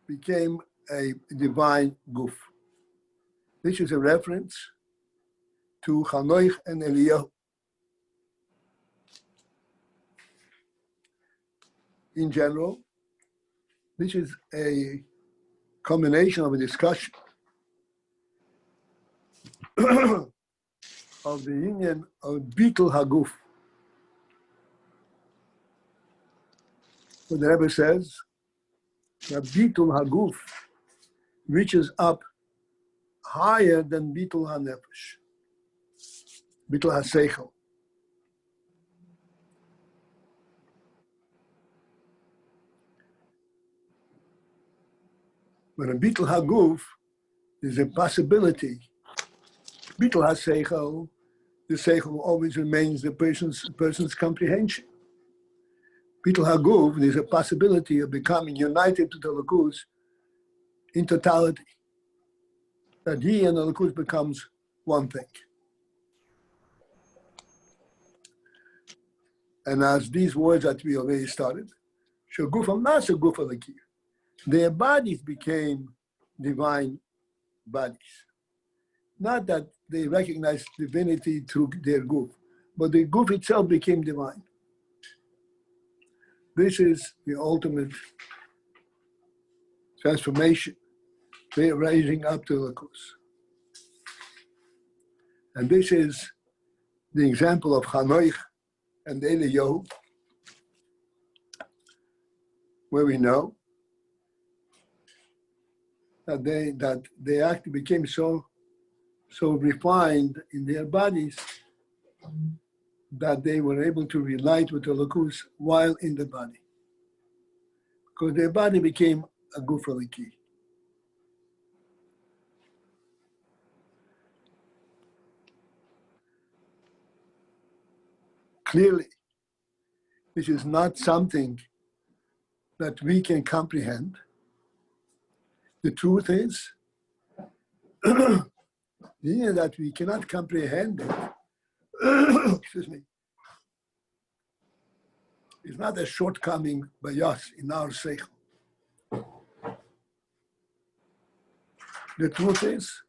became a divine guf. This is a reference to Chanoich and Eliyahu. In general, this is a combination of a discussion of the union of Bitul Haguf. What the Rebbe says, that Bitul Haguf reaches up higher than Bitul HaNefesh, Bitul HaSeichel. But in Bitul Haguf, there's a possibility. Bitul HaSeichel, the Seichel always remains the person's comprehension. Bitul Haguf, there's a possibility of becoming united to the Lakus in totality. That he and the Lakus becomes one thing. And as these words that we already started, Shagufam Nasa Gufa Lakir, their bodies became divine bodies. Not that they recognized divinity through their guf, but the guf itself became divine. This is the ultimate transformation. They are rising up to Lakus. And this is the example of Chanoich and Eliyahu, where we know that they actually became so refined in their bodies that they were able to relate with the Lakus while in the body. Because their body became a Gufaliki. Clearly, this is not something that we can comprehend. The truth is that we cannot comprehend it. Excuse me. It's not a shortcoming by us in our seichel. The truth is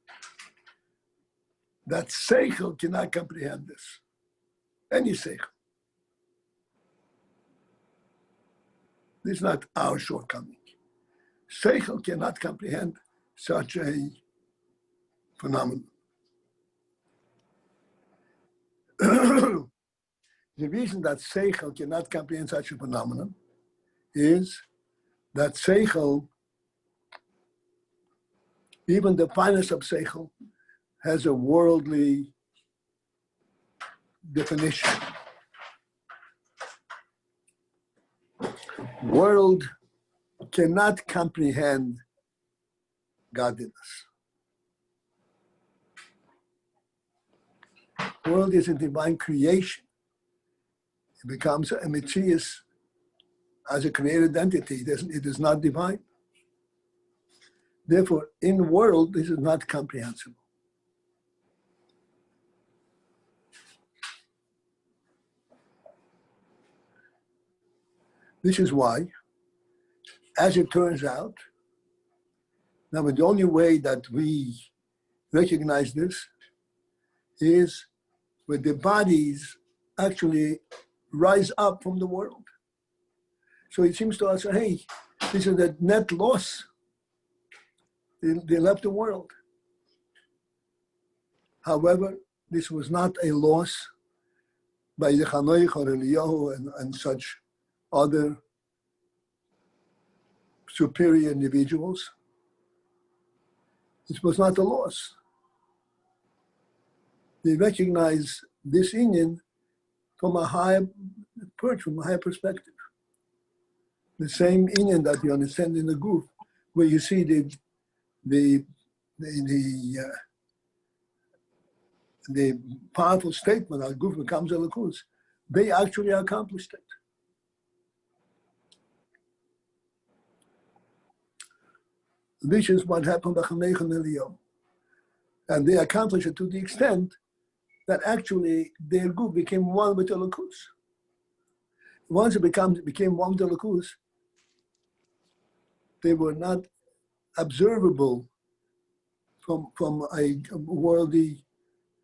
that seichel cannot comprehend this. Any seichel. This is not our shortcoming. Seichel cannot comprehend such a phenomenon. The reason that Seichel cannot comprehend such a phenomenon is that Seichel, even the finest of Seichel, has a worldly definition. World cannot comprehend godliness. World is a divine creation. It becomes a Metzius as a created entity. It is not divine. Therefore, in world, this is not comprehensible. This is why, as it turns out, now the only way that we recognize this is when the bodies actually rise up from the world. So it seems to us, hey, this is a net loss. They left the world. However, this was not a loss by the Chanoich or Eliyahu and such other superior individuals. It was not a loss. They recognize this union from a higher perch, from a higher perspective. The same union that you understand in the group, where you see the powerful statement that group becomes a lakus. They actually accomplished it. This is what happened to Chanech and Eliyahu. And they accomplished it to the extent that actually their group became one with the Lakus. Once it became one with the Lakus, they were not observable from a worldly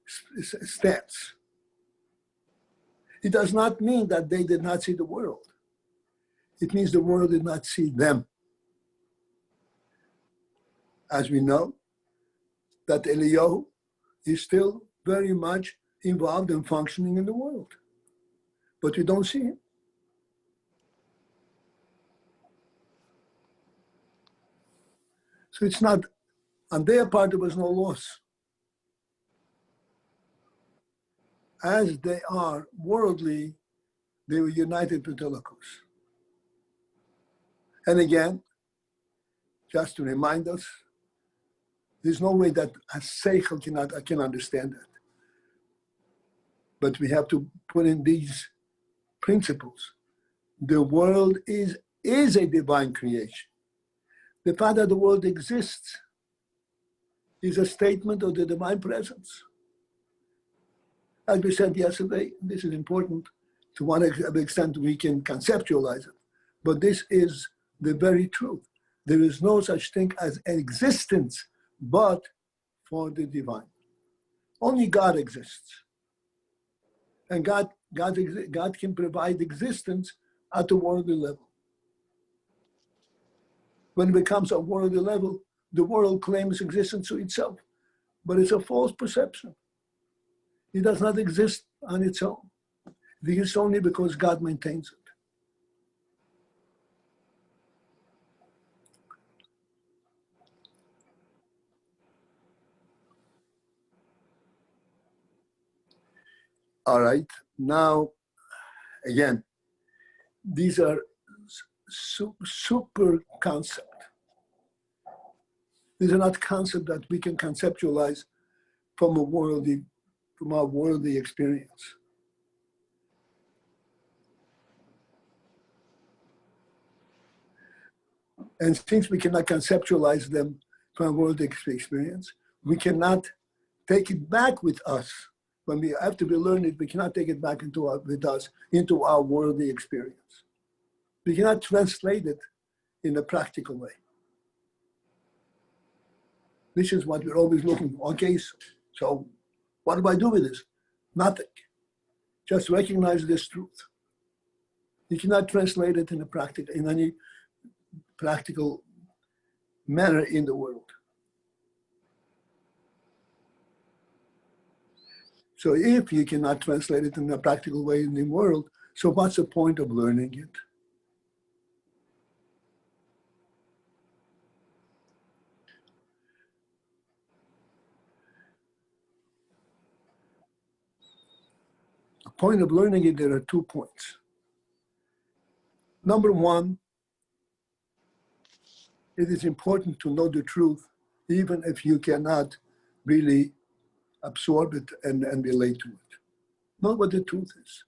stance. It does not mean that they did not see the world. It means the world did not see them. As we know, that Eliyahu is still very much involved and functioning in the world, but we don't see him. So it's not, on their part, there was no loss. As they are worldly, they were united with Elokus. And again, just to remind us, there's no way that a seichel can understand that. But we have to put in these principles. The world is a divine creation. The fact that the world exists is a statement of the divine presence. As we said yesterday, this is important to one extent we can conceptualize it, but this is the very truth. There is no such thing as an existence but for the divine. Only God exists. And God can provide existence at the worldly level. When it becomes a worldly level, the world claims existence to itself, but it's a false perception. It does not exist on its own. It exists only because God maintains it. All right, now, again, these are super concepts. These are not concepts that we can conceptualize from our worldly experience. And since we cannot conceptualize them from our worldly experience, we cannot take it back with us. After we learn it, we cannot take it back into our worldly experience. We cannot translate it in a practical way. This is what we're always looking for. Okay, so what do I do with this? Nothing. Just recognize this truth. You cannot translate it in any practical manner in the world. So if you cannot translate it in a practical way in the world, so what's the point of learning it? The point of learning it, there are 2 points. Number one, it is important to know the truth, even if you cannot really absorb it and relate to it. Know what the truth is.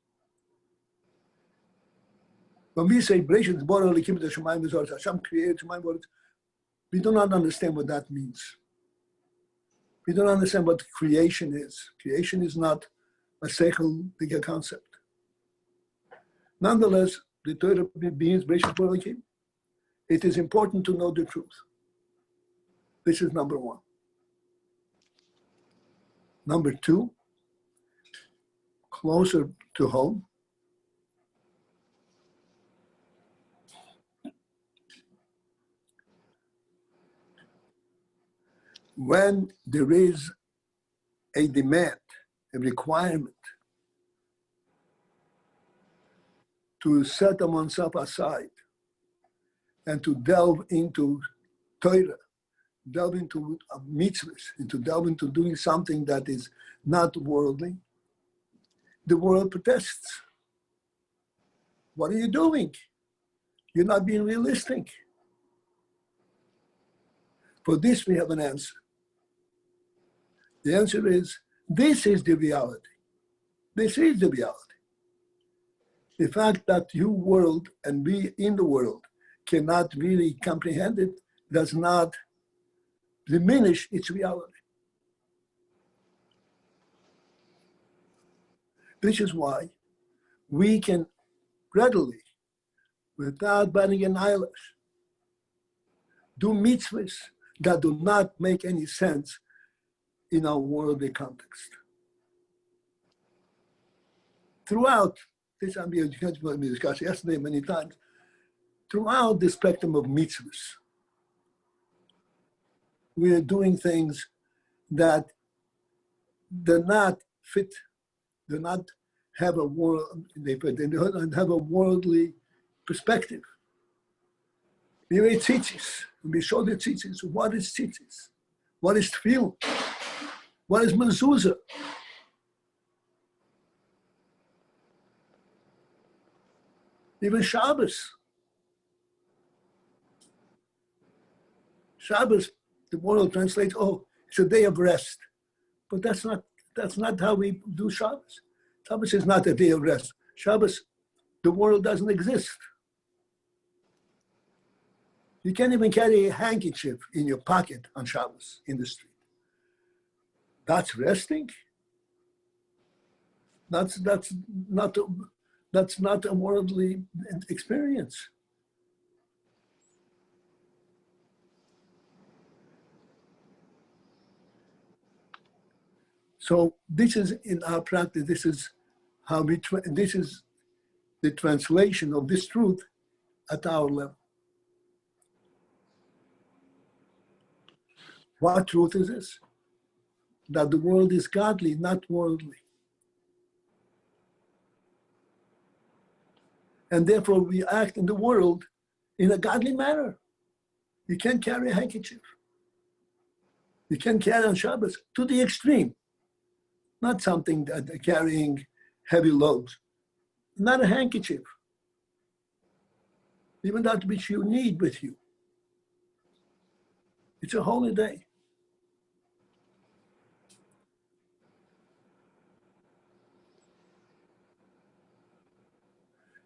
When we say, Hashem created Shemayim world, we do not understand what that means. We don't understand what creation is. Creation is not a seichel bigger concept. Nonetheless, the Torah means it is important to know the truth. This is number one. Number two, closer to home, when there is a demand, a requirement to set oneself aside and to delve into Torah, delve into mitzvahs, delve into doing something that is not worldly, the world protests. What are you doing? You're not being realistic. For this, we have an answer. The answer is, this is the reality. This is the reality. The fact that you world and we in the world cannot really comprehend it does not diminish its reality. This is why we can readily, without batting an eyelash, do mitzvahs that do not make any sense in our worldly context. Throughout, this we discussed yesterday many times, throughout the spectrum of mitzvahs, we are doing things that do not fit, do not have a world, they don't have a worldly perspective. We read tzitzis, we show the tzitzis. What is tzitzis? What is tefillin? What is mezuzah? Even Shabbos. Shabbos, the world translates, oh, it's a day of rest. But that's not how we do Shabbos. Shabbos is not a day of rest. Shabbos, the world doesn't exist. You can't even carry a handkerchief in your pocket on Shabbos in the street. That's resting? That's not a worldly experience. So this is in our practice. This is how this is the translation of this truth at our level. What truth is this? That the world is godly, not worldly. And therefore we act in the world in a godly manner. You can't carry a handkerchief. You can carry on Shabbos to the extreme. Not something that carrying heavy loads. Not a handkerchief. Even that which you need with you. It's a holy day.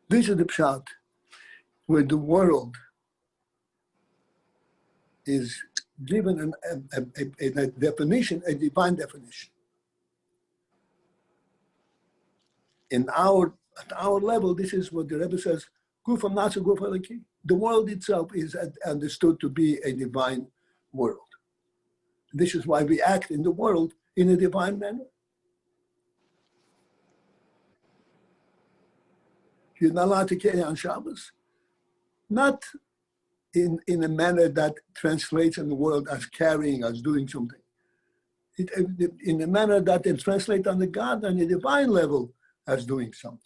This is the pshat where the world is given a definition, a divine definition. At our level, this is what the Rebbe says, Gufam Nasa Gufalaki. The world itself is understood to be a divine world. This is why we act in the world in a divine manner. You're not allowed to carry on Shabbos, not in a manner that translates in the world as carrying, as doing something. In a manner that it translates on the God, on the divine level, as doing something.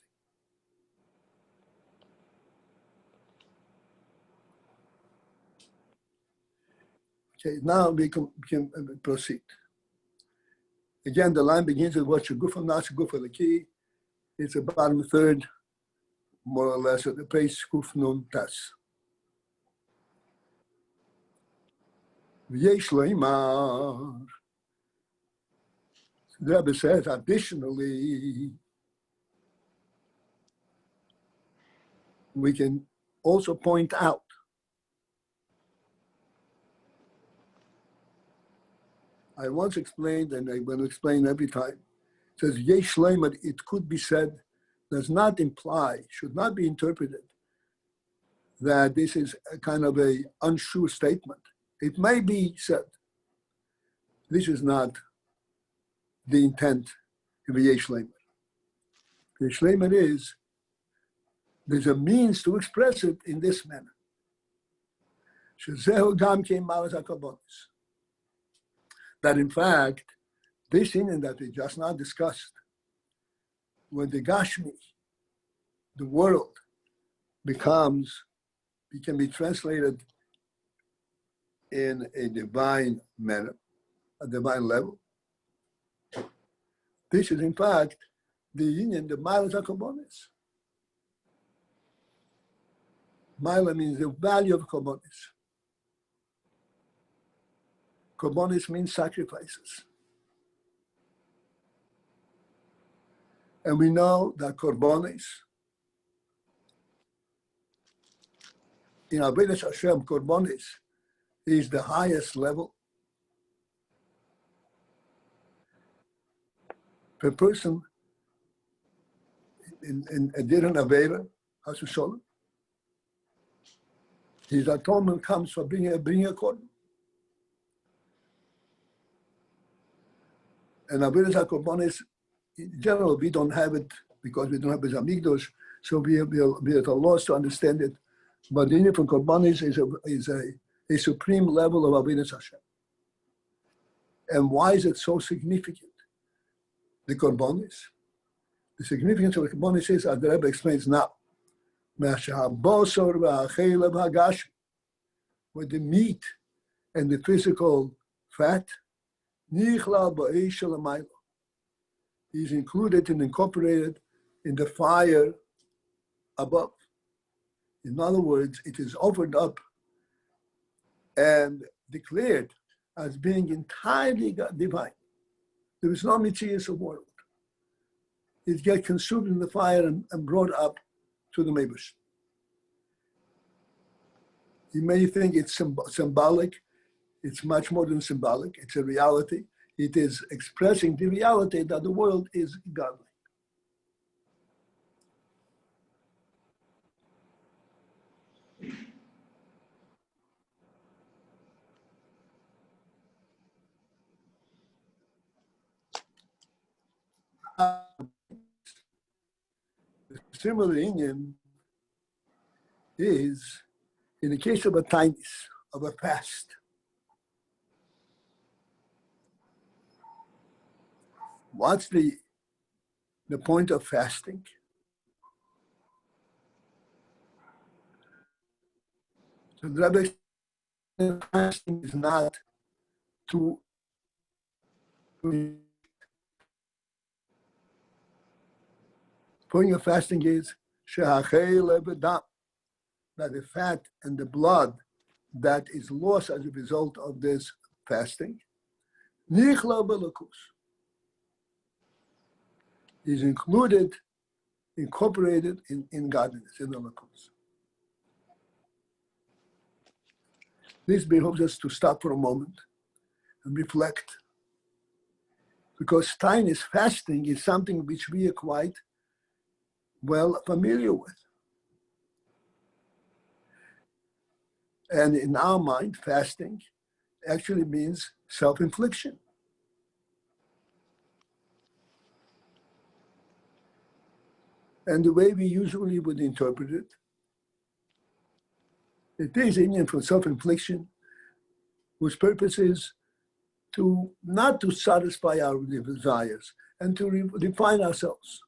Okay, now we can proceed. Again, the line begins with what Shagufam Nasa Gufalaki. It's about a third, more or less, of the page Kuf Tas. V'yesh loimar. The Rebbe says, additionally, we can also point out I once explained, and I'm going to explain every time. It says, Yesh Leimer, it could be said, does not imply, should not be interpreted that this is a kind of a unsure statement. It may be said, this is not the intent of the Yesh Leimer. Yesh Leimer is, there's a means to express it in this manner. Shezehu gam kein malas hakabonis. That in fact, this inyan that we just now discussed, when the Gashmi, the world, it can be translated in a divine manner, a divine level. This is in fact the inyan, the malas hakabonis. Mila means the value of korbanis. Korbanis means sacrifices. And we know that korbanis, in Avodas Hashem, korbanis is the highest level. For a person in a different Avera, Hasu Shalom, his atonement comes for bringing a korban. And Avodas HaKorbanos, in general, we don't have it because we don't have Beis Hamikdash, so we are at a loss to understand it. But the union from Korbanos is a supreme level of Avodas Hashem. And why is it so significant? The Korbanos. The significance of the Korbanos is, as the Rebbe explains now, with the meat and the physical fat, is included and incorporated in the fire above. In other words, it is offered up and declared as being entirely divine. There is no mitzias of world. It gets consumed in the fire and brought up to the Meibus. You may think it's symbolic. It's much more than symbolic. It's a reality. It is expressing the reality that the world is godly. The similar Indian is in the case of a tainis, of a fast. What's the point of fasting? So the Rebbe said fasting is not to point of fasting is that the fat and the blood that is lost as a result of this fasting is included, incorporated in godliness, in the lakus. This behoves us to stop for a moment and reflect, because tainis, fasting, is something which we are quite well familiar with. And in our mind, fasting actually means self-infliction. And the way we usually would interpret it, it is Indian for self-infliction, whose purpose is not to satisfy our desires and to refine ourselves.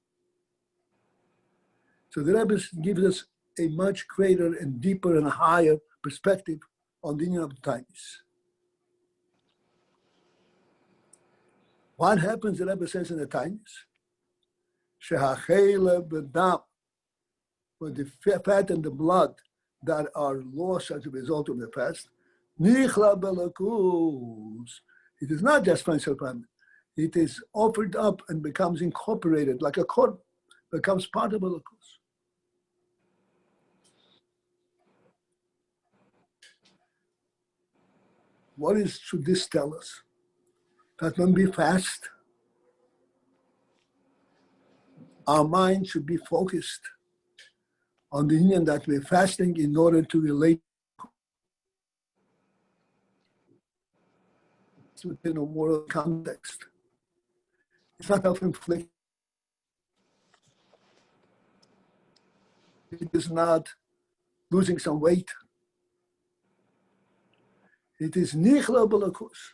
So the Rebbe gives us a much greater and deeper and higher perspective on the Indian of the times. What happens, the Rebbe says in the times? With the fat and the blood that are lost as a result of the fast, it is not just financial family. It is offered up and becomes incorporated like a korban, becomes part of a lakus. Should this tell us? That when we fast, our mind should be focused on the union that we're fasting in order to relate within a world context. It's not self-inflicted. It is not losing some weight. It is nichla b'lakus.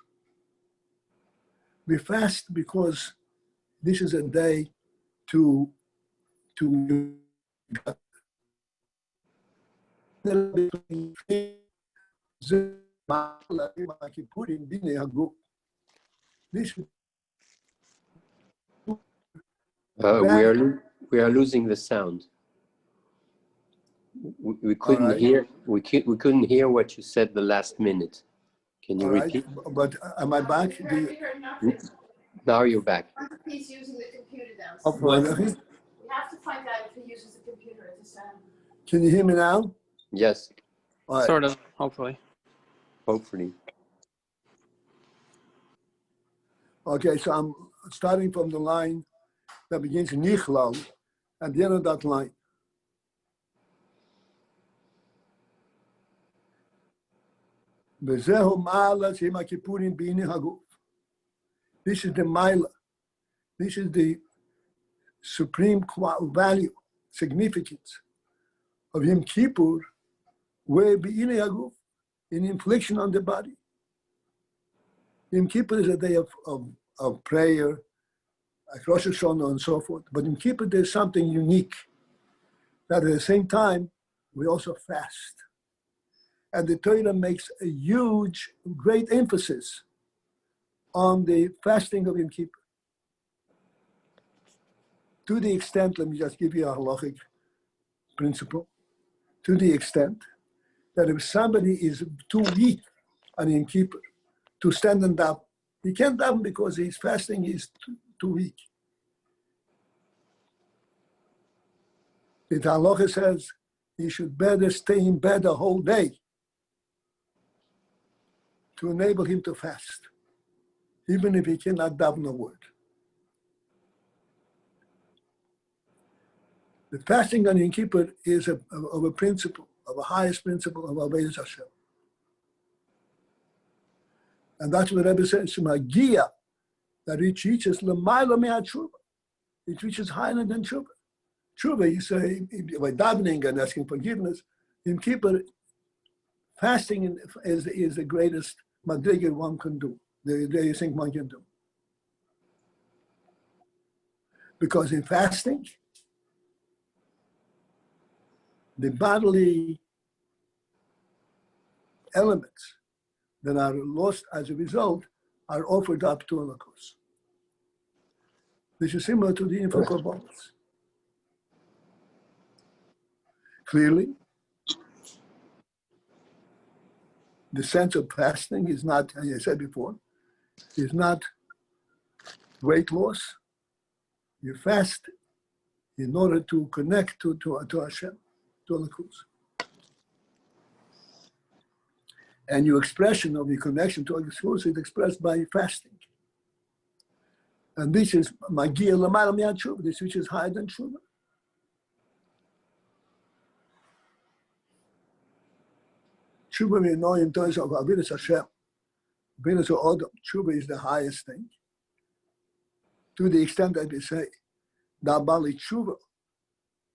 We fast because this is a day to we are losing the sound. We couldn't hear. We couldn't hear what you said the last minute. Can you repeat? But am I back? Now you're back. He's using the computer downstairs. Hopefully. We have to find out if he uses the computer at this time. Can you hear me now? Yes. Right. Sort of, hopefully. Hopefully. Okay, so I'm starting from the line that begins Nichlal, at the end of that line. This is the Maila This is the supreme value, significance of Yom Kippur, where be'inei haguf, in infliction on the body. Yom Kippur is a day of prayer, like Rosh Hashanah and so forth. But in Kippur, there's something unique, that at the same time, we also fast. And the Torah makes a huge, great emphasis on the fasting of Yom Kippur. To the extent, let me just give you a halachic principle, to the extent that if somebody is too weak on Yom Kippur to stand and daven, he can't daven because his fasting is too weak. The halacha says he should better stay in bed the whole day to enable him to fast, even if he cannot daven a word. The fasting on Yom Kippur is of a principle, of a highest principle of Avodas Hashem. And that's what Rebbe says, Magia, that it reaches l'mayla me'at tshuva. It reaches higher than tshuva. Tshuva, you say, by davening and asking forgiveness, Yom Kippur, fasting is the greatest madriga one can do, you think one can do. Because in fasting, the bodily elements that are lost as a result are offered up to Holocaust. This is similar to the infant korbanos. Clearly, the sense of fasting is not, as I said before, is not weight loss. You fast in order to connect to Hashem, to Holocaust. And your expression of your connection to Holocaust is expressed by fasting. And this is Magia L'mayla me'at tshuva, this which is higher than tshuva. Tshuva, we know in terms of Avodas Hashem, Avodas Adam, tshuva is the highest thing. To the extent that we say, the Bali tshuva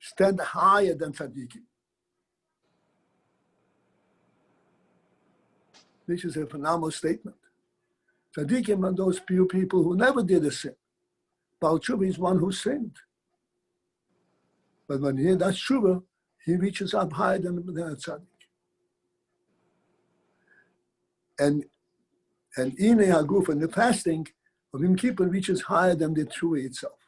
stand higher than tzaddikim. This is a phenomenal statement. Tzaddikim are those few people who never did a sin. Baal tshuva is one who sinned. But when he does tshuva, he reaches up higher than a tzaddik. And inei haguf, and the fasting of Yom Kippur reaches higher than the tshuva itself.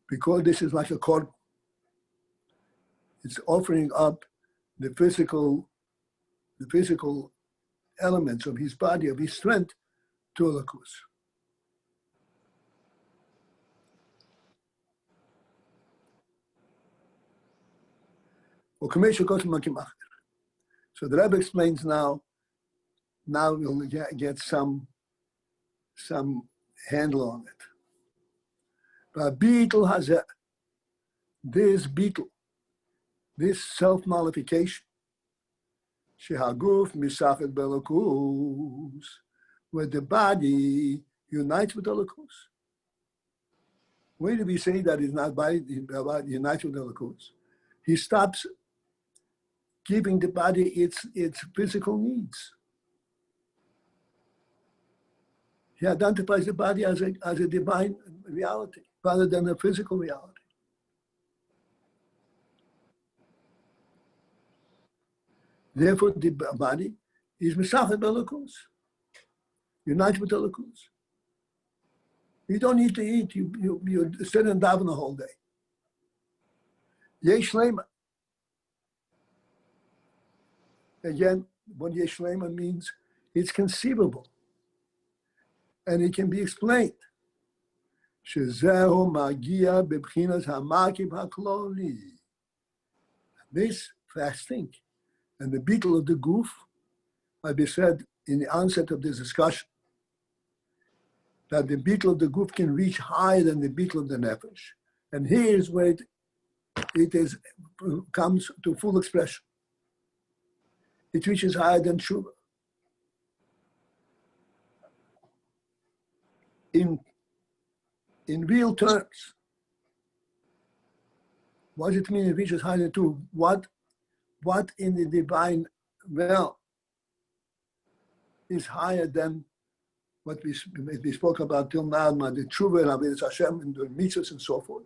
Because this is like a korban. It's offering up the physical elements of his body, of his strength, to Holocaust. So the Rebbe explains now we'll get some handle on it. But beetle has this self-nullification, shehaguf misachet belokus, where the body unites with Holocaust. Where do we say that it's not body unites with Holocaust? He stops giving the body its physical needs. He identifies the body as a divine reality rather than a physical reality. Therefore, the body is misachet belokus, unites with Holocaust. You don't need to eat. You sit and daven the whole day. Yesh Lema. Again, what Yesh Lema means, it's conceivable. And it can be explained. Shezehu magia bebchinas hamakiv hakloli. This fasting and the beetle of the goof, like we said in the onset of this discussion, that the beetle of the goof can reach higher than the beetle of the nefesh. And here's where it comes to full expression. It reaches higher than tshuva. in real terms, what does it mean it reaches higher to? What in the divine realm is higher than what we spoke about till now, the Tshuva and Avodas Hashem and the mitzvahs and so forth.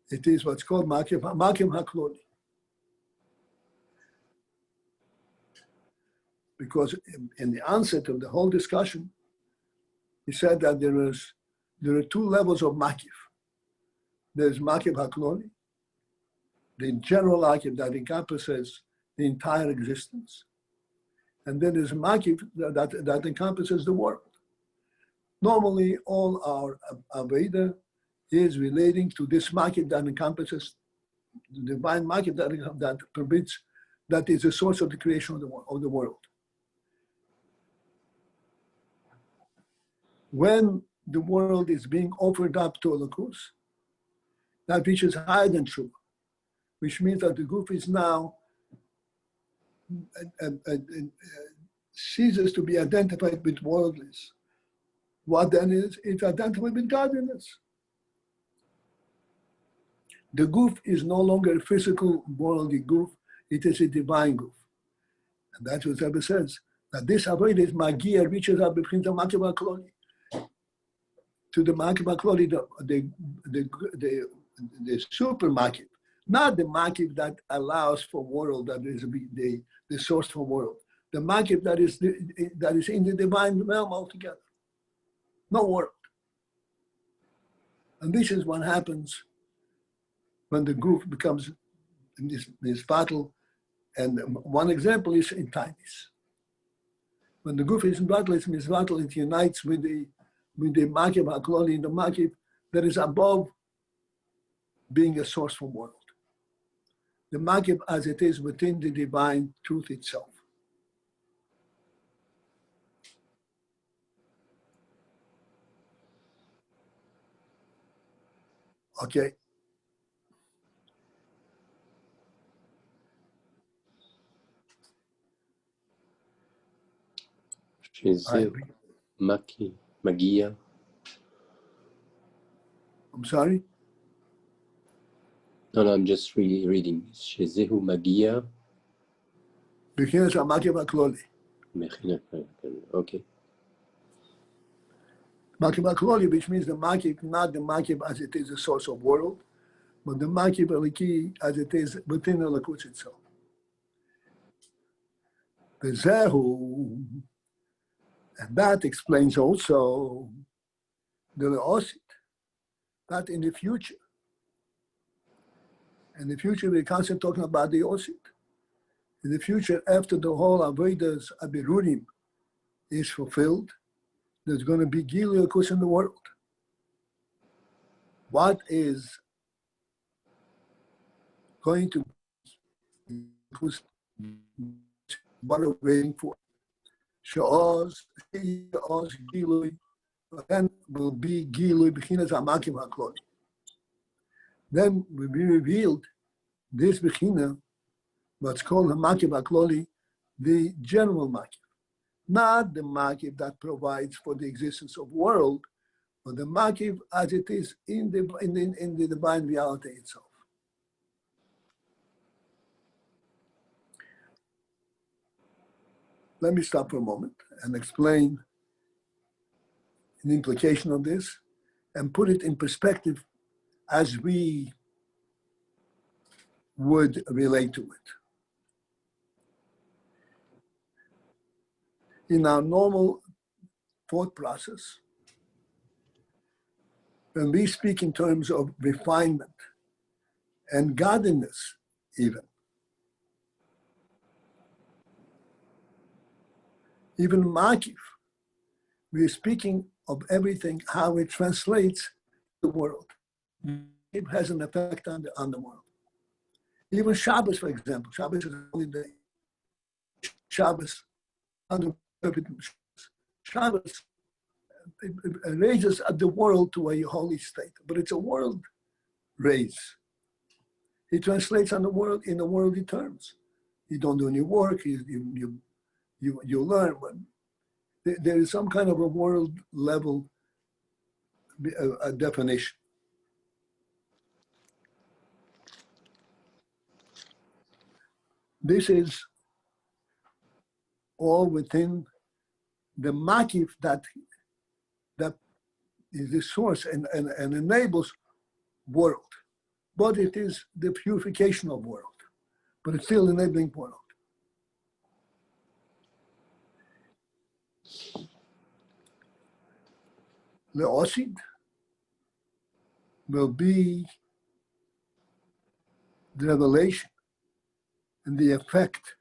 It is what's called Makim HaKloli. Because in the onset of the whole discussion, he said that there are two levels of Makif. There's Makim HaKloli, the general Makim that encompasses the entire existence. And then there's Makif that encompasses the world. Normally, all our Aveda is relating to this Makif that encompasses the divine Makif that permits, that is the source of the creation of the world. When the world is being offered up to Elokus, that reaches higher than Tshuva, which means that the group is now ceases to be identified with worldliness. What then is? It's identified with godliness. The goof is no longer a physical, worldly goof, it is a divine goof. And that's what Rebbe says, that this avodah is magia, reaches up between the Makim HaKloli. To the Makim HaKloli, the super Makim, not the Makim that allows for world, that is the source for world. The Makim that is in the divine realm altogether. No world. And this is what happens when the group becomes in this battle. And one example is in Tainis. When the group is in battle, it unites with the Makim HaKloli in the Makim that is above being a source for world. The Makim as it is within the divine truth itself. Okay. שזה מגיע. I'm sorry? No, I'm just reading. שזהו מגיע. Beginners are Makim HaKloli. Okay. Makim HaKloli, which means the Makim, not the Makim as it is the source of world, but the Makim Eliki as it is within the Lakus itself. The Zehu, and that explains also the Leosit, that in the future. In the future, we're constantly talking about the Osit. In the future, after the whole Avodas Abirurim is fulfilled, there's going to be Gilui Lakus in the world. What is going to be what are we waiting for? Sha'oz Gilui, then will be Gilui Bechinas HaMakim HaKloli. Then will be revealed this Bechina, what's called HaMakim HaKloli, the general Makim. Not the Makim that provides for the existence of world, but the Makim as it is in the divine reality itself. Let me stop for a moment and explain the implication of this and put it in perspective as we would relate to it. In our normal thought process, when we speak in terms of refinement and godliness even Makif, we're speaking of everything, how it translates the world. It has an effect on the world. Even Shabbos, for example. Shabbos is a holy day. Shabbos, Shabbos raises the world to a holy state, but it's a world raise. It translates on the world in the worldly terms. You don't do any work. You learn. But there is some kind of a world level a definition. This is all within the makif that is the source and enables world. But it is the purification of world. But it's still enabling world. The osid will be the revelation and the effect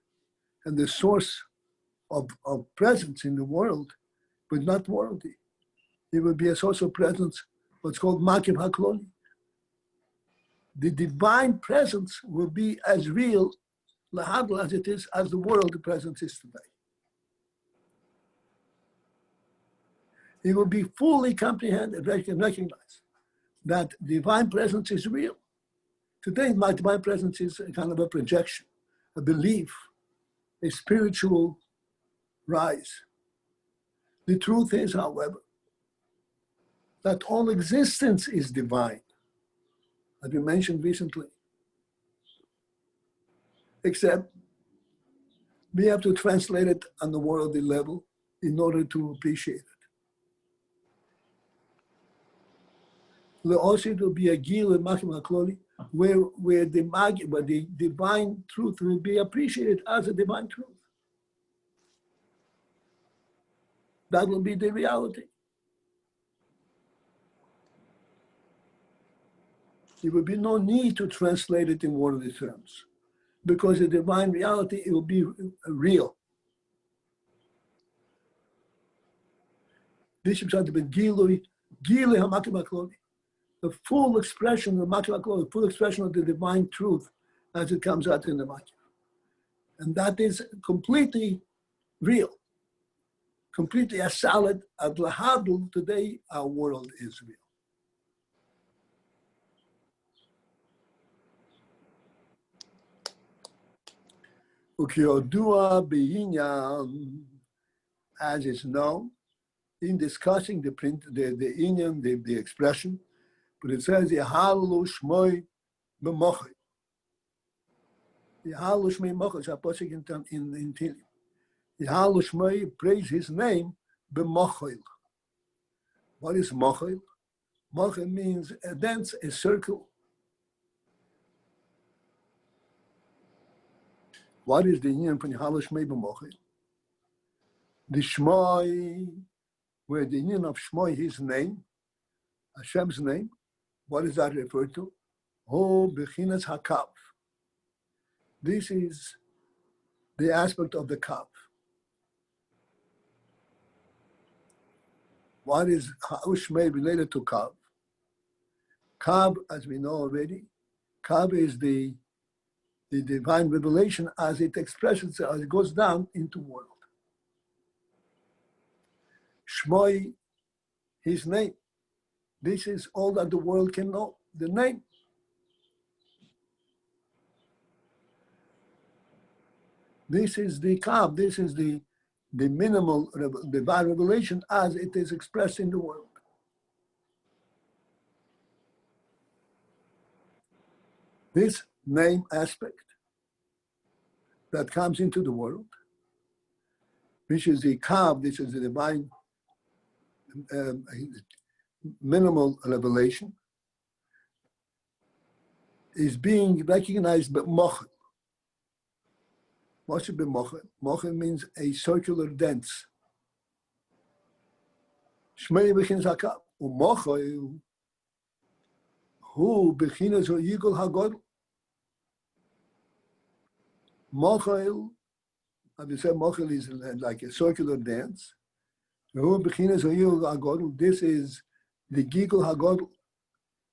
and the source of presence in the world, but not worldly. It will be a source of presence, what's called Makim HaKloni. The divine presence will be as real, lahadl, as it is, as the world presence is today. It will be fully comprehended and recognized that divine presence is real. Today, my divine presence is a kind of a projection, a belief, a spiritual rise. The truth is, however, that all existence is divine, as we mentioned recently, except we have to translate it on the worldly level in order to appreciate it. Also, it will be a gil and makim hakloli, where the divine truth will be appreciated as a divine truth. That will be the reality. There will be no need to translate it in worldly terms, because the divine reality, it will be real. This is the gilui hamakim hakloli. The full expression of the full expression of the divine truth as it comes out in the Makim. And that is completely real, completely as solid as lahadul. Today, our world is real. Ukiodua b'inyan, as is known, in discussing the inyan, the expression, but it says, Yehalu Shmoi B'mochi. Yehalu Shmoi Mochi, it's a pasuk in Tehillim. Yehalu Shmoi, praise his name, B'mochil. What is mochil? Mochil means a dance, a circle. What is the union from Yehalu Shmoi B'mochil? The Shmoi, where the union of Shmoi, his name, Hashem's name, what does that refer to? Oh, Bechinas HaKav. This is the aspect of the Kav. What is Ha'ushmei related to Kav? Kav, as we know already, Kav is the divine revelation as it expresses, as it goes down into world. Shmoi, his name. This is all that the world can know, the name. This is the Kav, this is the minimal divine revelation as it is expressed in the world. This name aspect that comes into the world, which is the Kav, this is the divine minimal revelation, is being recognized by Mochel. What's it be Mochel? Mochel means a circular dance. Shmei Bechinas HaKav. U'Mochel, Hu Bechinas Yigul HaGodl. Mochel, as we said, Mochel is like a circular dance. Hu Bechinas Yigul HaGodl. This is the Gigul HaGodl,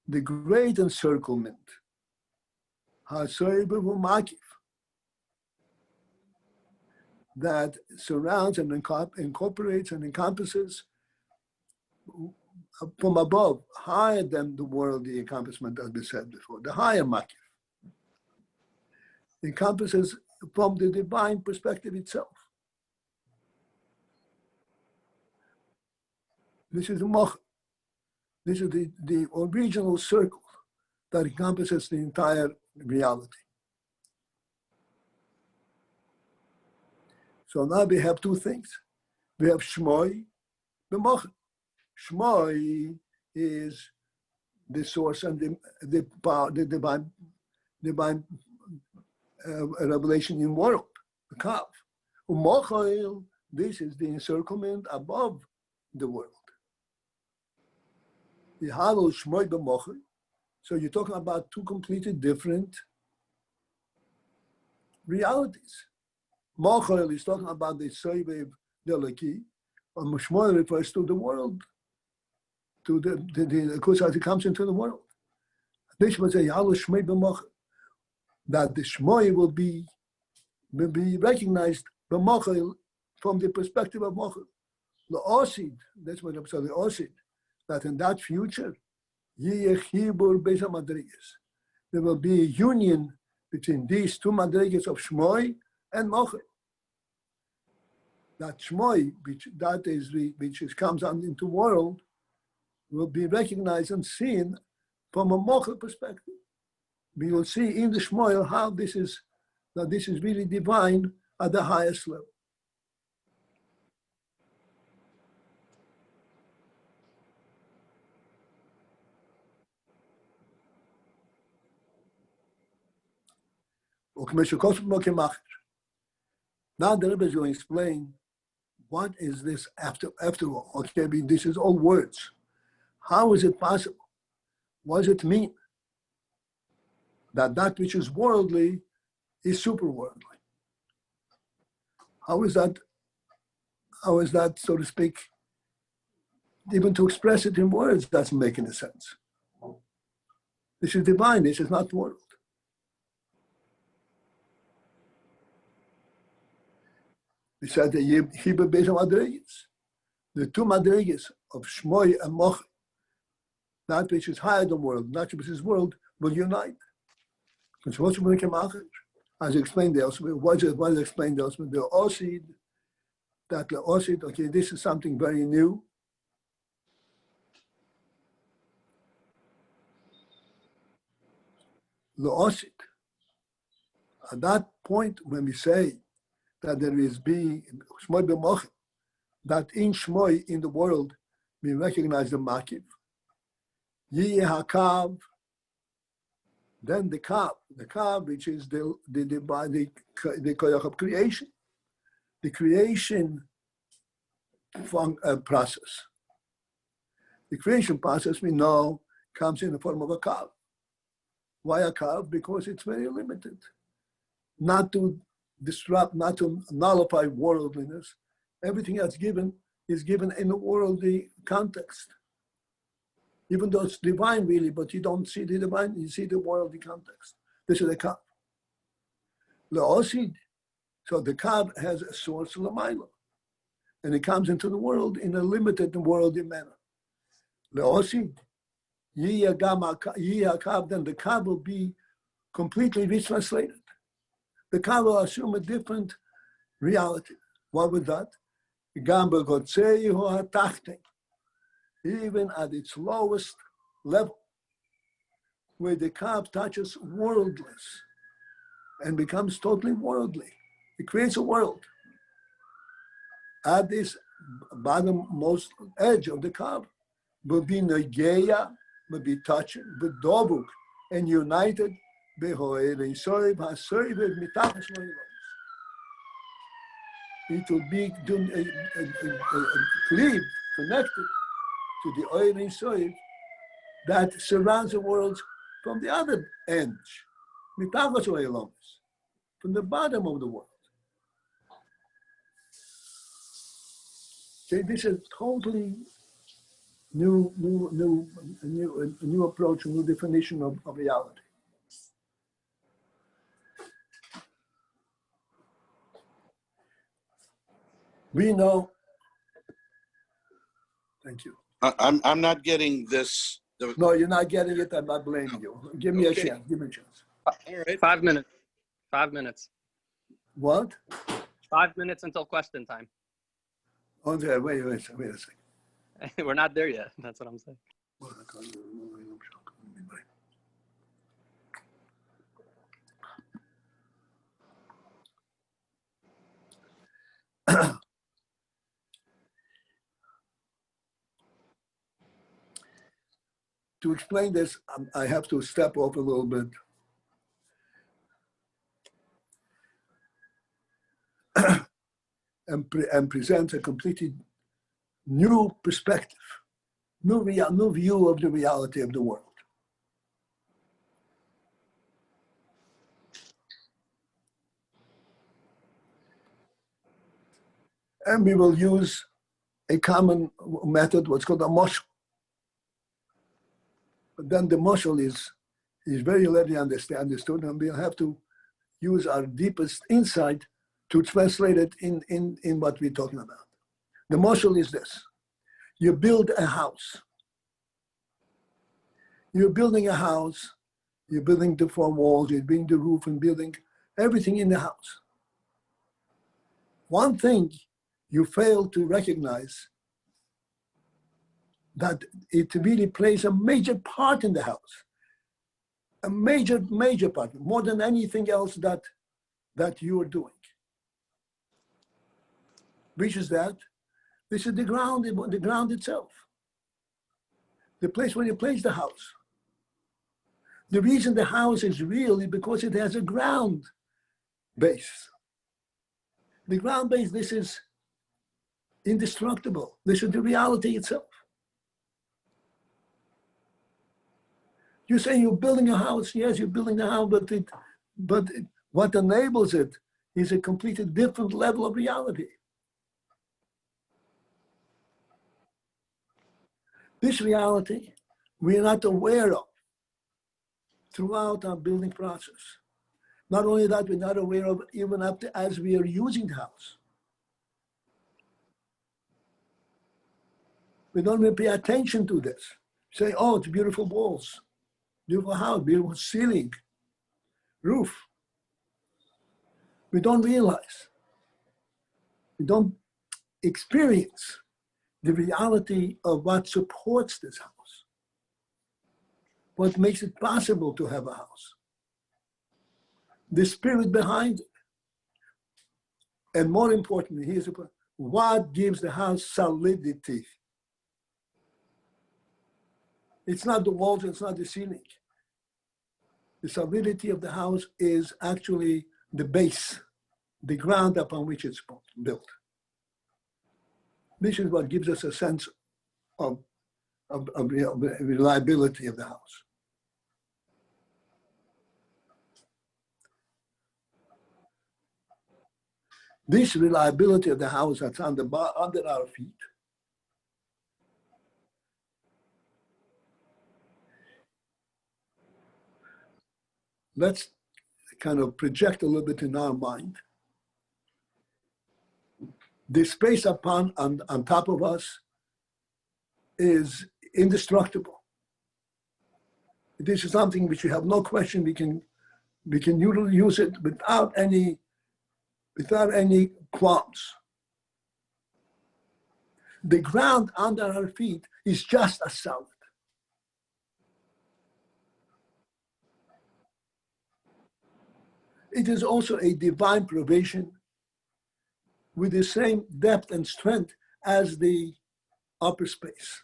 the great encirclement. HaSoiber Makif, that surrounds and incorporates and encompasses from above, higher than the worldly encompassment, as we said before, the higher Makif. Encompasses from the divine perspective itself. This is the moch. This is the original circle that encompasses the entire reality. So now we have two things. We have Shmoi, the moch. Shmoi is the source and the power, the divine revelation in world, the Kav. Umochail, this is the encirclement above the world. The Halal Shmoi b'mochail. So you're talking about two completely different realities. Mochail is talking about the Soivev Delaki, and Shmoi refers to the world, to the Kusat that comes into the world. This was a Halal Shmoi b'mochail, that the Shmoi will be recognized b'mochail from the perspective of mochail. The Osid, that's what I'm saying, the Osid, that in that future, there will be a union between these two madrigas of Shmoi and mochail. That Shmoi, which comes out into world, will be recognized and seen from a mochail perspective. We will see in the Shmoel how this is really divine at the highest level. Now the Rebbe is going to explain what is this after all. Okay, this is all words. How is it possible? What does it mean that which is worldly is super worldly? How is that, so to speak, even to express it in words doesn't make any sense. This is divine, this is not world. We said the Hebrew base of Madrigas. The two Madrigas of Shmoi and Moch, that which is higher than world, that which is world, will unite. As explained elsewhere, what is explained elsewhere? The Osid, that the Osid, okay, this is something very new. The Osid. At that point, when we say that there is being Shmoi b'moch, that in Shmoi, in the world, we recognize the Makiv. Yiyeh HaKav, then the Kav, which is the koyach of creation, the creation process. The creation process, we know, comes in the form of a Kav. Why a Kav? Because it's very limited. Not to disrupt, not to nullify worldliness. Everything that's given is given in a worldly context. Even though it's divine really, but you don't see the divine, you see the worldly context. This is the Kav. The Osid, so the Kav has a source Lamaila, and it comes into the world in a limited and worldly manner. The Osid, Yiyeh HaKav, then the Kav will be completely retranslated. The Kav will assume a different reality. What was that? Even at its lowest level, where the Kav touches worldless and becomes totally worldly. It creates a world. At this bottommost edge of the Kav will be Negeya, will be touching, but Dobuk, and united. It will be cleave, connected to the AYIN Soiv that surrounds the world from the other end, from the bottom of the world. Okay, this is totally new approach, a new definition of reality. We know. Thank you. I'm not getting this. No, you're not getting it. I'm not blaming you. Give me a chance. Give me a chance. All right. 5 minutes. 5 minutes. What? 5 minutes until question time. Okay, wait a second. We're not there yet. That's what I'm saying. To explain this, I have to step off a little bit. and present a completely new perspective, new view of the reality of the world. And we will use a common method, what's called a moshel. But then the moshel is very readily understood, and we'll have to use our deepest insight to translate it in what we're talking about. The moshel is this. You build a house. You're building a house, you're building the four walls, you're building the roof and building everything in the house. One thing you fail to recognize that it really plays a major part in the house. A major part, more than anything else that you are doing. Which is that? This is the ground itself. The place where you place the house. The reason the house is real is because it has a ground base. The ground base, this is indestructible. This is the reality itself. You say you're building a house. Yes, you're building a house, but what enables it is a completely different level of reality. This reality we are not aware of throughout our building process. Not only that, we're not aware of even up to as we are using the house. We don't even pay attention to this. Say, oh, it's beautiful walls, beautiful house, beautiful ceiling, roof. We don't realize, we don't experience the reality of what supports this house. What makes it possible to have a house. The spirit behind it. And more importantly, here's the point. What gives the house solidity? It's not the walls, it's not the ceiling. The solidity of the house is actually the base, the ground upon which it's built. This is what gives us a sense of reliability of the house. This reliability of the house that's under our feet let's kind of project a little bit in our mind. The space on top of us is indestructible. This is something which we have no question we can use it without any qualms. The ground under our feet is just as solid. It is also a divine provision with the same depth and strength as the upper space.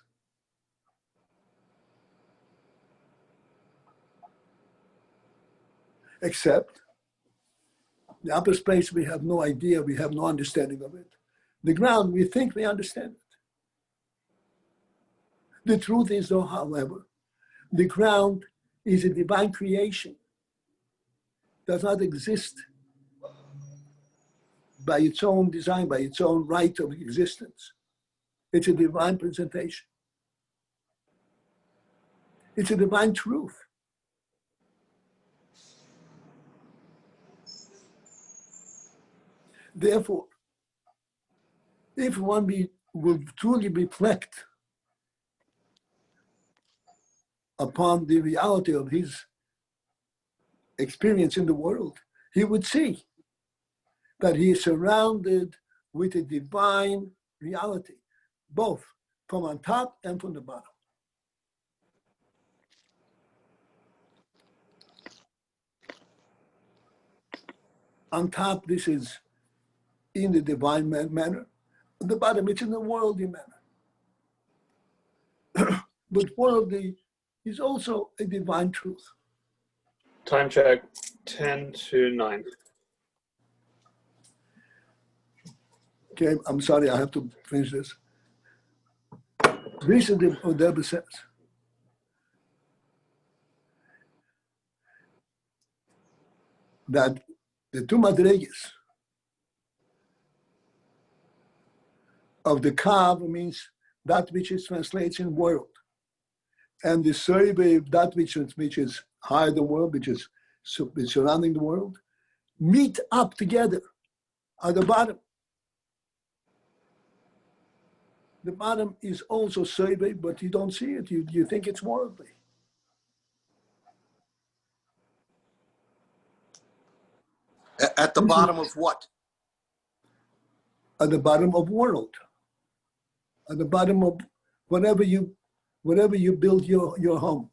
Except the upper space, we have no idea, we have no understanding of it. The ground, we think we understand it. The truth is, though, however, the ground is a divine creation, does not exist by its own design, by its own right of existence. It's a divine presentation. It's a divine truth. Therefore, if one will truly reflect upon the reality of his experience in the world, he would see that he is surrounded with a divine reality, both from on top and from the bottom. On top, this is in the divine manner. On the bottom, it's in the worldly manner. But worldly is also a divine truth. Time check, 10 to 9. Okay, I'm sorry, I have to finish this. This is what the Rebbe says. That the two madregas of the kav means that which is translates in world, and the survey that which is higher the world, which is surrounding the world, meet up together at the bottom. The bottom is also survey, but you don't see it. You think it's worldly. At the bottom of what? At the bottom of world. At the bottom of whatever you build your home.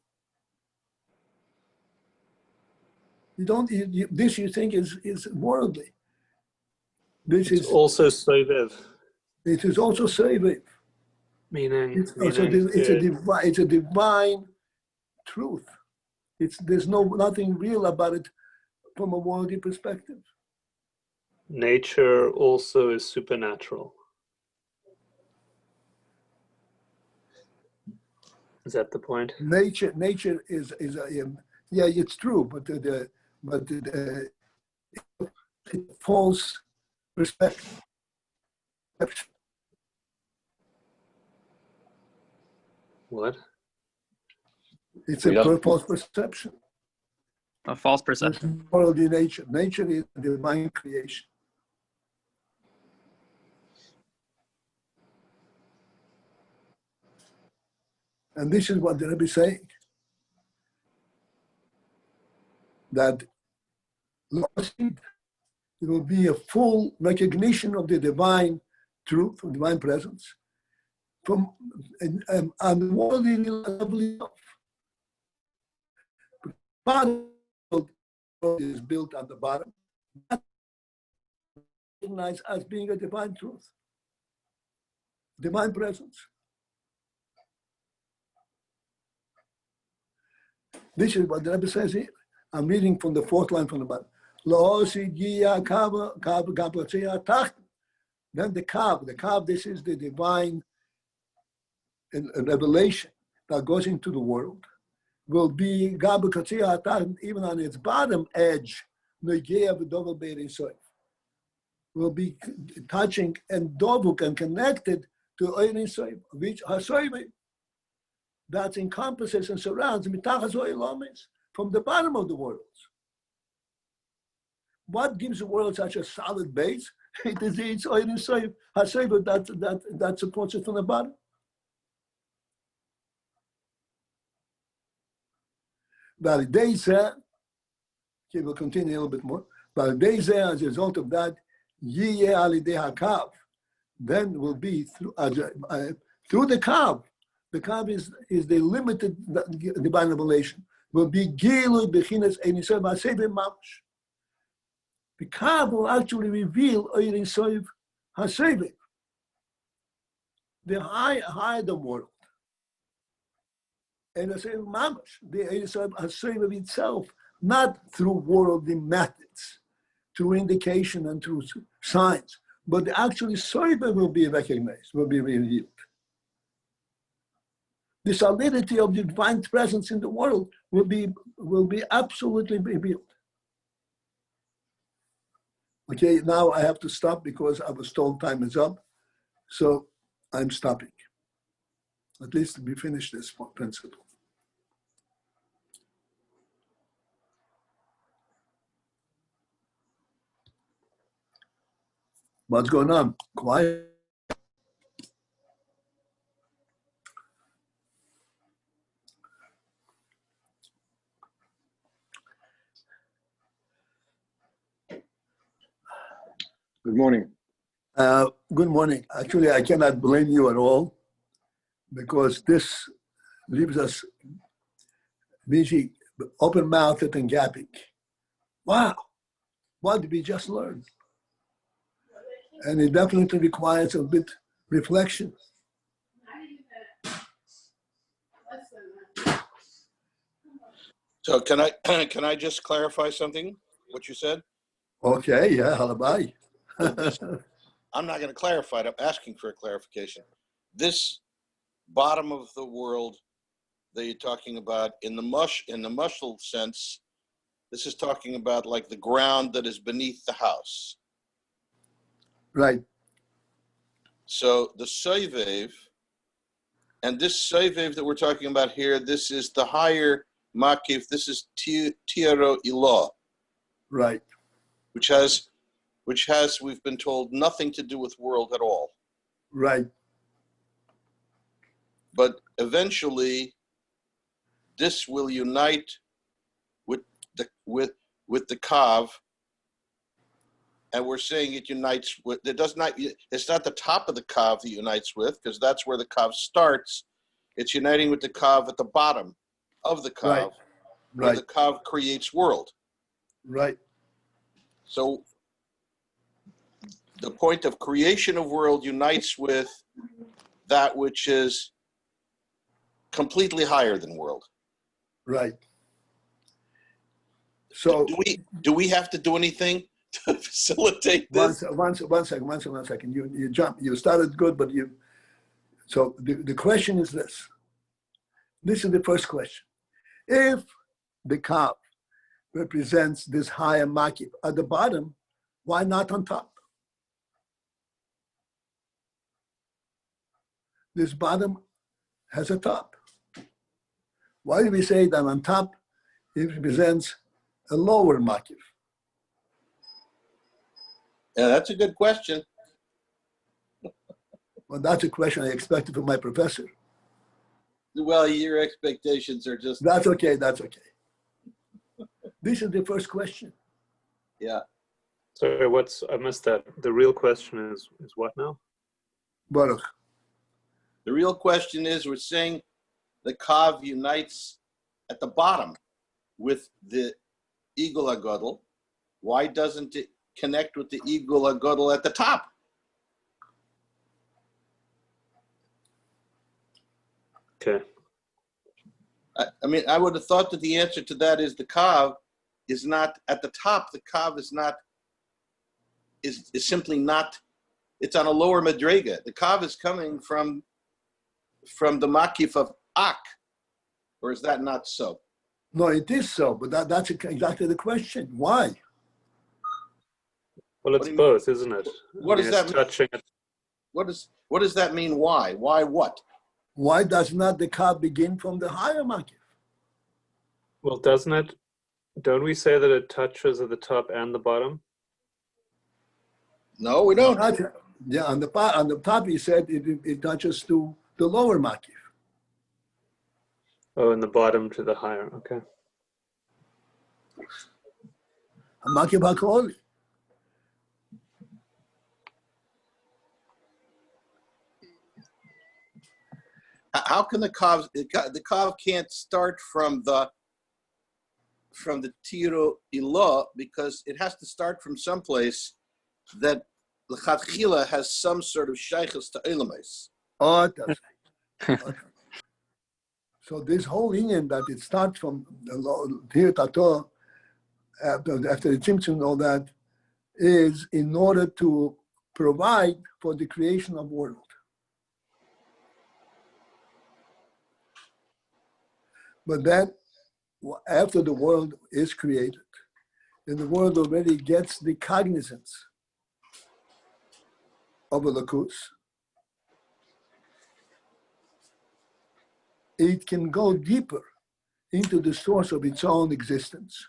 This you think is worldly. This It's is also Sovev, it is also saving. meaning It's a divine truth. There's nothing real about it from a worldly perspective. nature also is supernatural. Is that the point? Nature is yeah, it's true, but false perspective. What? It's a false perception. A false It's perception. worldly nature. Nature is divine creation. And this is what the Rebbe is saying. That it will be a full recognition of the divine truth, of divine presence, from on the worldly level itself. The bottom is built on the bottom. That's recognized as being a divine truth, divine presence. This is what the Rebbe says here. I'm reading from the fourth line from the bottom. Then the kav, this is the divine revelation that goes into the world, will be even on its bottom edge, will be touching and dovuk and connected to Oyin Soif, which that encompasses and surrounds from the bottom of the world. What gives the world such a solid base? It is its Oyin Soif, that supports it from the bottom. Okay, we'll continue a little bit more. As a result of that, then will be through the kav. The kav is the limited divine revelation. Will be gilu bechinas einisov hasevim mamash. The kav will actually reveal einisov hasevim, the higher the world. And hasevim mamash, the einisov hasevim itself, not through worldly methods, through indication and through signs, but actually soiva will be recognized, will be revealed. The solidity of the divine presence in the world will be absolutely revealed. Okay, now I have to stop because I was told time is up. So I'm stopping. At least we finish this principle. What's going on? Quiet. Good morning. Good morning. Actually, I cannot blame you at all because this leaves us busy, open-mouthed and gapping. Wow, what did we just learn? And it definitely requires a bit reflection. So can I just clarify something? What you said? Okay, yeah, halabai. I'm not going to clarify it. I'm asking for a clarification. This bottom of the world that you're talking about in the mushal sense, this is talking about like the ground that is beneath the house. Right, So the soivev, and this soivev that we're talking about here, this is the higher makif. This is tiaro ilah, right, which has we've been told nothing to do with world at all. right, But eventually, this will unite with the kav, and we're saying it unites with. It does not. It's not the top of the kav that unites with, because that's where the kav starts. It's uniting with the kav at the bottom of the kav, right, where right, the kav creates world. right, So the point of creation of world unites with that which is completely higher than world. right. So Do we have to do anything to facilitate this? one second. You jump. You started good, but you. So the question is this. This is the first question. If the kav represents this higher makif at the bottom, why not on top? This bottom has a top. Why do we say that on top it represents a lower makif? Yeah, that's a good question. Well, that's a question I expected from my professor. Well, your expectations are just, That's okay. That's okay. This is the first question. Sorry, I missed that. The real question is what now? Baruch. the real question is, we're saying the kav unites at the bottom with the Igul HaGadol. Why doesn't it connect with the Igul HaGadol at the top? Okay. I mean, I would have thought that the answer to that is the kav is not at the top. The kav is not, is simply not, it's on a lower madrega. The kav is coming from the makif of ak, or is that not so? No, it is so, but that's exactly the question. Why? Well, it's both, isn't it? What does that mean? Touching it. What does that mean? Why? Why what? Why does not the kav begin from the higher makif? Well, doesn't it? Don't we say that it touches at the top and the bottom? No, we don't. Yeah, on the top he said it touches to the lower makif. Oh, and the bottom to the higher. Okay. Makif hakol. How can the kav can't start from the Tiro Ilah, because it has to start from someplace that l'chatchila has some sort of shaykhus to Elamais. Oh, that's right. So this whole union that it starts from the Tiro Tato after the Tzimtzum and all that is in order to provide for the creation of world. But then, after the world is created, and the world already gets the cognizance of a lakus, it can go deeper into the source of its own existence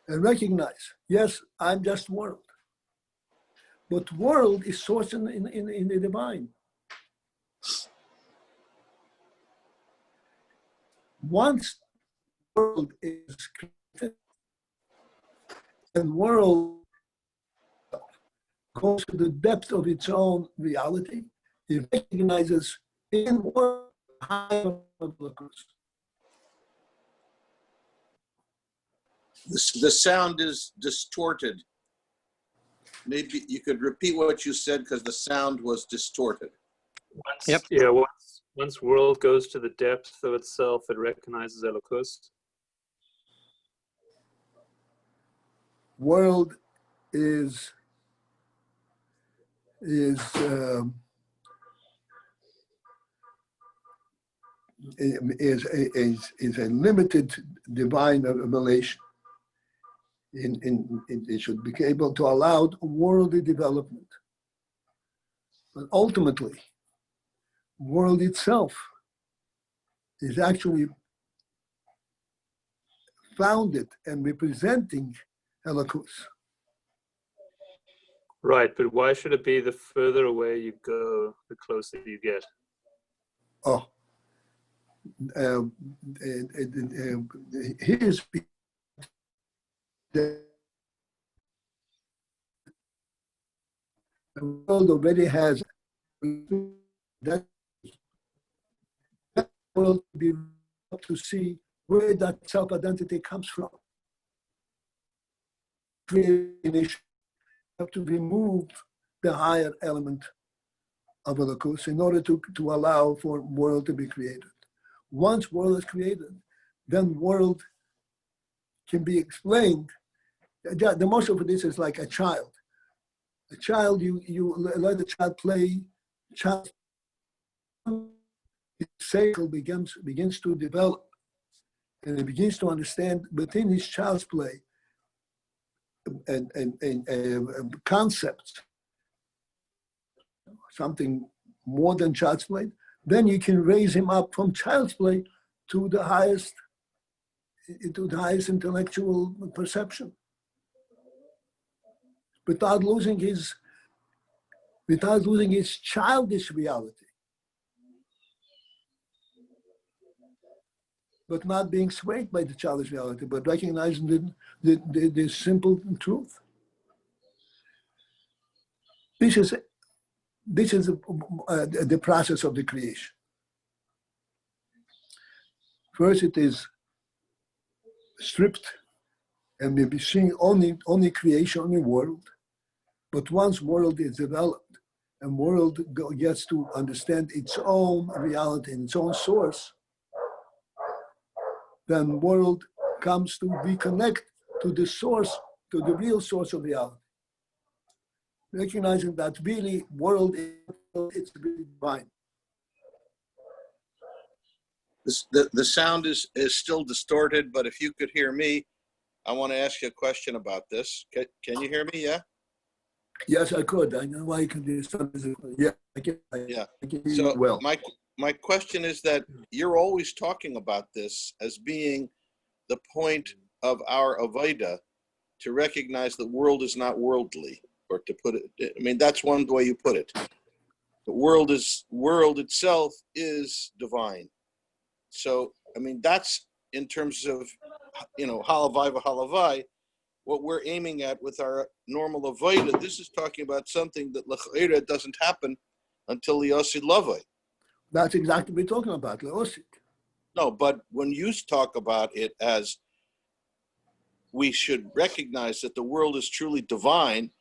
and recognize, yes, I'm just world. But world is sourced in the divine. Once world is created and world goes to the depth of its own reality, it recognizes in world higher of Elokus. The sound is distorted. Maybe you could repeat what you said because the sound was distorted. Yep. Yeah, once world goes to the depth of itself, it recognizes Elokus. World is is um, is a limited divine revelation. It should be able to allow worldly development. But ultimately, world itself is actually founded and representing Elokus. Right, but why should it be the further away you go, the closer you get? Oh, here's the world already has that world to be able to see where that self-identity comes from. Have to remove the higher element of Elokus in order to allow for world to be created. Once world is created, then world can be explained. The most of this is like a child. A child, you let the child play, child his cycle begins to develop, and he begins to understand within his child's play and concepts, something more than child's play. Then you can raise him up from child's play to the highest intellectual perception, without losing his childish reality, but not being swayed by the childish reality, but recognizing the simple truth. This is the process of the creation. First, it is stripped, and we be seeing only creation, only world. But once world is developed, and world gets to understand its own reality and its own source, then world comes to reconnect to the source, to the real source of reality. Recognizing that really world is divine. The sound is still distorted, but if you could hear me, I want to ask you a question about this. Can you hear me? Yeah? Yes, I could. I know why you can do something. Yeah, I can hear you well. My question is that you're always talking about this as being the point of our avoda, to recognize that world is not worldly, or to put it, I mean, that's one way you put it. The world itself is divine. So, I mean, that's in terms of, halavai v'halavai, what we're aiming at with our normal avoda. This is talking about something that l'cha'ira doesn't happen until the osid lavai. That's exactly what we're talking about, leosid. No, but when you talk about it as we should recognize that the world is truly divine,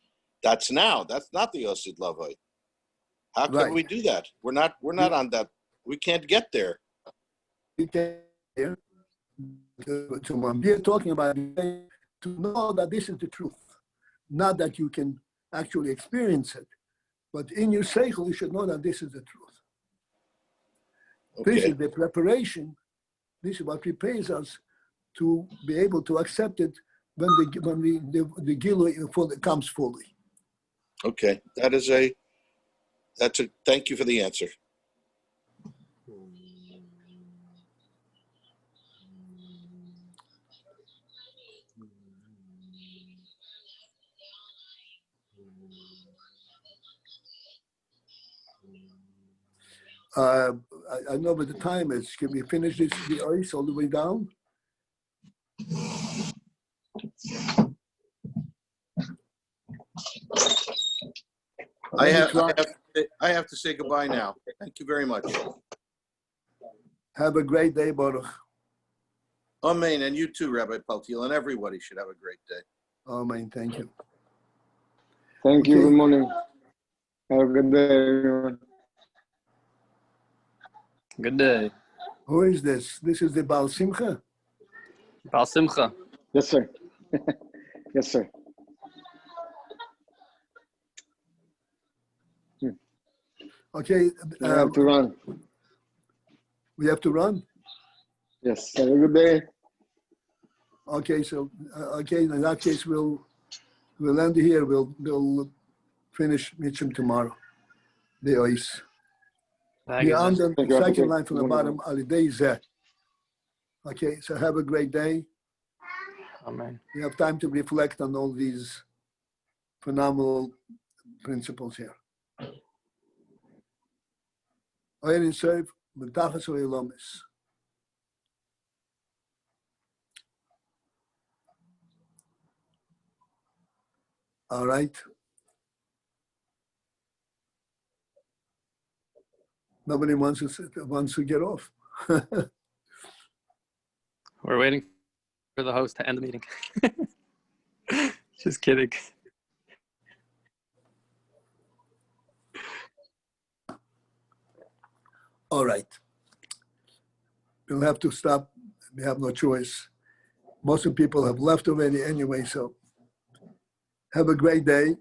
that's now. That's not the osid lavai. How can we do that? We're not on that. We can't get there. So when we're talking about to know that this is the truth, not that you can actually experience it, but in your seichel you should know that this is the truth. Okay. This is the preparation. This is what prepares us to be able to accept it when the gilui comes fully. Okay, thank you for the answer. I know what the time is. Can we finish the ice all the way down? I have to say goodbye now. Thank you very much. Have a great day, Baruch. Amen. And you too, Rabbi Paltiel, and everybody should have a great day. Amen. Thank you. Thank you. Okay. Good morning. Have a good day, everyone. Good day. Who is this? This is the Baal Simcha? Bal Simcha. Yes, sir. Yes, sir. Okay. I have to run. We have to run? Yes. Have a good day. Okay, so okay, in that case we'll end here. We'll finish Mitchum tomorrow. The ois. The on the Thank you. second line from the Wonderful. bottom, Alidei Zeh. Okay, so have a great day. Amen. You have time to reflect on all these phenomenal principles here. AYIN serve Mentachas Oilomis. All right. Nobody wants to get off. We're waiting for the host to end the meeting. Just kidding. All right. We'll have to stop. We have no choice. Most of the people have left already anyway, so have a great day.